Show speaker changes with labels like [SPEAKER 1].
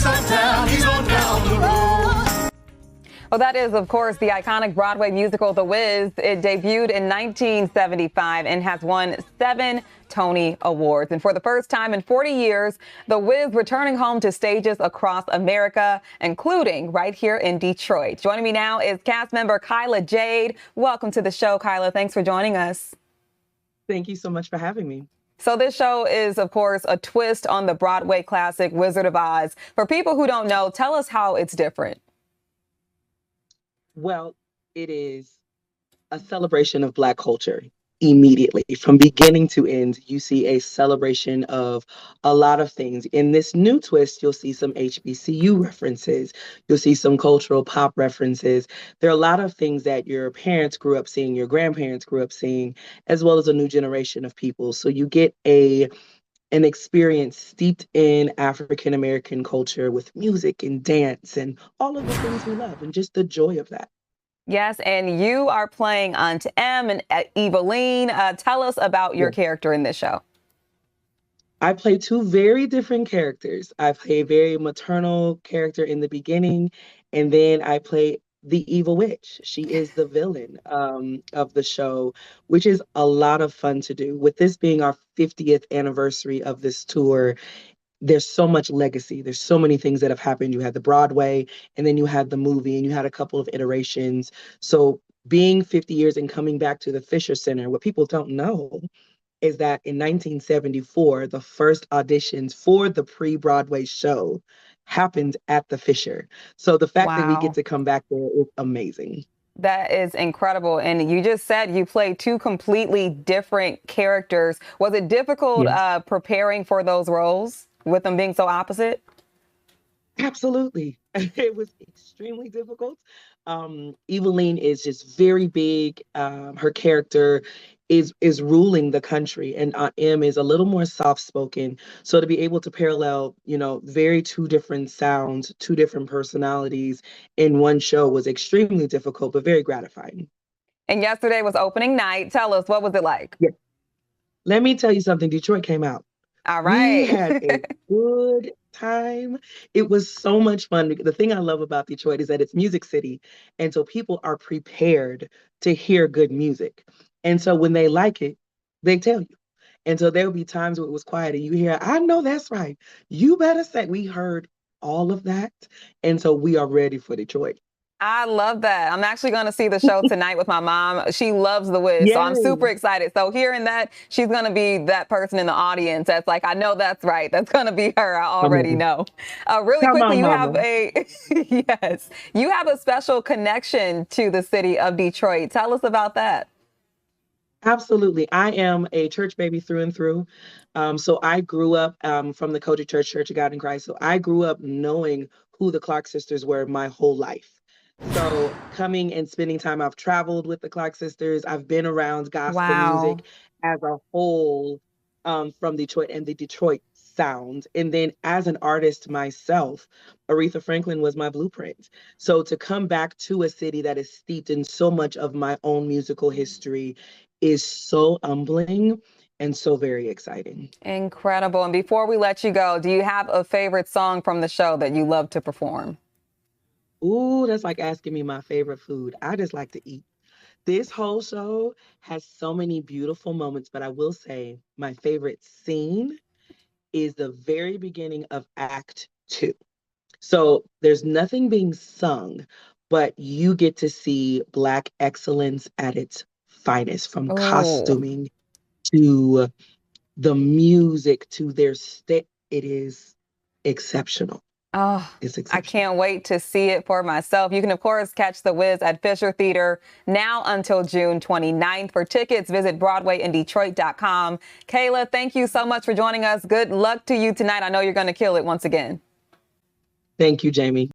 [SPEAKER 1] He's on down, he's on down the road.
[SPEAKER 2] Well, that is, of course, the iconic Broadway musical, The Wiz. It debuted in 1975 and has won 7 Tony Awards. And for the first time in 40 years, The Wiz returning home to stages across America, including right here in Detroit. Joining me now is cast member Kyla Jade. Welcome to the show, Kyla. Thanks for joining us.
[SPEAKER 3] Thank you so much for having me.
[SPEAKER 2] So this show is, of course, a twist on the Broadway classic Wizard of Oz. For people who don't know, tell us how it's different.
[SPEAKER 3] Well, it is a celebration of Black culture immediately. From beginning to end, you see a celebration of a lot of things. In this new twist, you'll see some HBCU references. You'll see some cultural pop references. There are a lot of things that your parents grew up seeing, your grandparents grew up seeing, as well as a new generation of people. So you get an experience steeped in African American culture with music and dance and all of the things we love and just the joy of that.
[SPEAKER 2] Yes, and you are playing Aunt Em and Eveline. Tell us about your character in this show.
[SPEAKER 3] I play 2 very different characters. I play a very maternal character in the beginning, and then I play the evil witch. She is the villain of the show, which is a lot of fun to do. With this being our 50th anniversary of this tour, there's so much legacy. There's so many things that have happened. You had the Broadway, and then you had the movie, and you had a couple of iterations. So being 50 years and coming back to the Fisher Center, what people don't know is that in 1974, the first auditions for the pre-Broadway show happened at the Fisher. So the fact that we get to come back there is amazing.
[SPEAKER 2] That is incredible. And you just said you played 2 completely different characters. Was it difficult preparing for those roles with them being so opposite?
[SPEAKER 3] Absolutely. It was extremely difficult. Eveline is just very big. Her character is ruling the country, and Aunt Em is a little more soft-spoken. So to be able to parallel, very 2 different sounds, 2 different personalities in one show was extremely difficult, but very gratifying.
[SPEAKER 2] And yesterday was opening night. Tell us, what was it like?
[SPEAKER 3] Yeah. Let me tell you something. Detroit came out.
[SPEAKER 2] All right.
[SPEAKER 3] We had a good time. It was so much fun. The thing I love about Detroit is that it's Music City. And so people are prepared to hear good music. And so when they like it, they tell you. And so there'll be times where it was quiet and you hear, I know that's right. You better say. We heard all of that. And so we are ready for Detroit.
[SPEAKER 2] I love that. I'm actually going to see the show tonight with my mom. She loves The Wiz, so I'm super excited. So hearing that, she's going to be that person in the audience that's like, I know that's right. That's going to be her. I already know. Really quickly, you have you have a special connection to the city of Detroit. Tell us about that.
[SPEAKER 3] Absolutely. I am a church baby through and through. So I grew up from the Kojic Church, Church of God in Christ. So I grew up knowing who the Clark sisters were my whole life. So coming and spending time, I've traveled with the Clark sisters. I've been around gospel music as a whole from Detroit and the Detroit sound. And then as an artist myself, Aretha Franklin was my blueprint. So to come back to a city that is steeped in so much of my own musical history is so humbling and so very exciting.
[SPEAKER 2] Incredible. And before we let you go, do you have a favorite song from the show that you love to perform?
[SPEAKER 3] Ooh, that's like asking me my favorite food. I just like to eat. This whole show has so many beautiful moments, but I will say my favorite scene is the very beginning of Act 2. So there's nothing being sung, but you get to see Black excellence at its finest, from costuming to the music to their state. It is exceptional.
[SPEAKER 2] Oh, I can't wait to see it for myself. You can, of course, catch The Wiz at Fisher Theater now until June 29th. For tickets, visit BroadwayInDetroit.com. Kayla, thank you so much for joining us. Good luck to you tonight. I know you're going to kill it once again.
[SPEAKER 3] Thank you, Jamie.